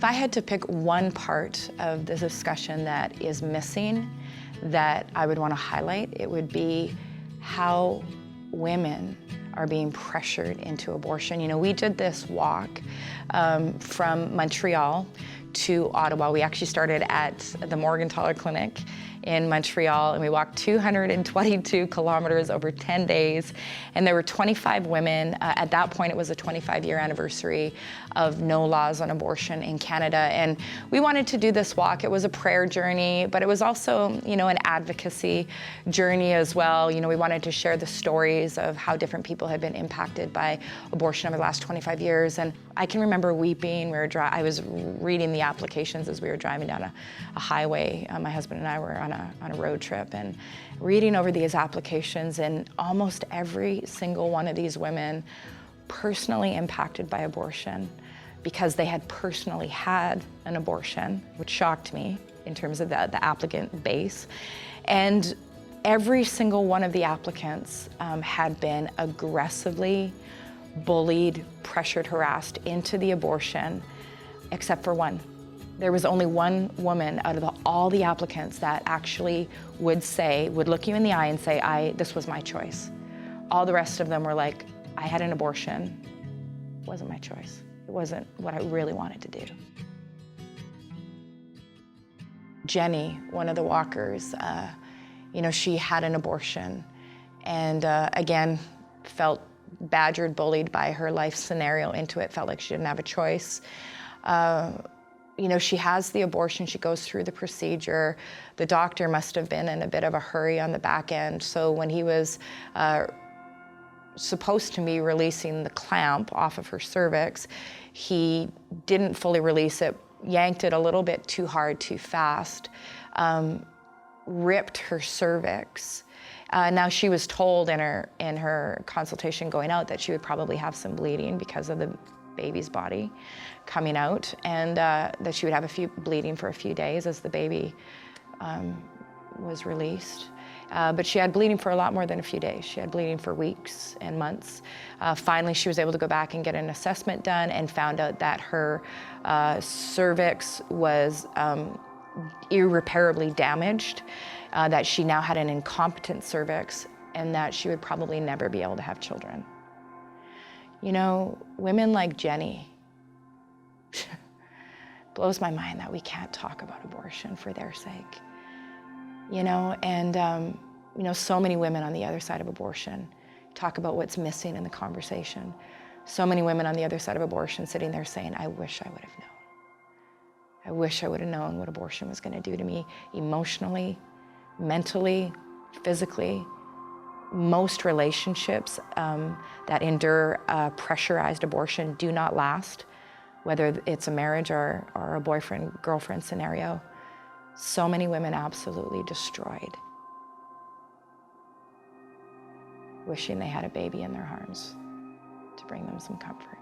I had to pick one part of the discussion that is missing that I would want to highlight, it would be how women are being pressured into abortion. You know, we did this walk from Montreal to Ottawa. We actually started at the Morgentaler Clinic in Montreal, and we walked 222 kilometers over 10 days. And there were 25 women. At that point, it was a 25-year anniversary of no laws on abortion in Canada. And we wanted to do this walk. It was a prayer journey, but it was also, you know, an advocacy journey as well. You know, we wanted to share the stories of how different people had been impacted by abortion over the last 25 years. And I can remember weeping. I was reading the applications as we were driving down a highway. My husband and I were on a road trip and reading over these applications, and almost every single one of these women personally impacted by abortion because they had personally had an abortion, which shocked me in terms of the applicant base. And every single one of the applicants had been aggressively bullied, pressured, harassed into the abortion, except for one. There was only one woman out of all the applicants that actually would look you in the eye and say, this was my choice. All the rest of them were like, I had an abortion. It wasn't my choice. It wasn't what I really wanted to do. Jenny, one of the walkers, you know, she had an abortion and again, felt badgered, bullied by her life scenario into it, felt like she didn't have a choice. You know, she has the abortion, she goes through the procedure. The doctor must have been in a bit of a hurry on the back end. So when he was supposed to be releasing the clamp off of her cervix, he didn't fully release it, yanked it a little bit too hard, too fast, ripped her cervix. Now she was told in her consultation going out that she would probably have some bleeding because of the baby's body coming out, and that she would have bleeding for a few days as the baby was released. But she had bleeding for a lot more than a few days. She had bleeding for weeks and months. Finally, she was able to go back and get an assessment done and found out that her cervix was irreparably damaged, that she now had an incompetent cervix, and that she would probably never be able to have children. You know, women like Jenny, blows my mind that we can't talk about abortion for their sake. You know, and you know, so many women on the other side of abortion talk about what's missing in the conversation. So many women on the other side of abortion sitting there saying, I wish I would have known. I wish I would have known what abortion was going to do to me emotionally, mentally, physically. Most relationships that endure pressurized abortion do not last, whether it's a marriage or a boyfriend-girlfriend scenario. So many women absolutely destroyed, wishing they had a baby in their arms to bring them some comfort.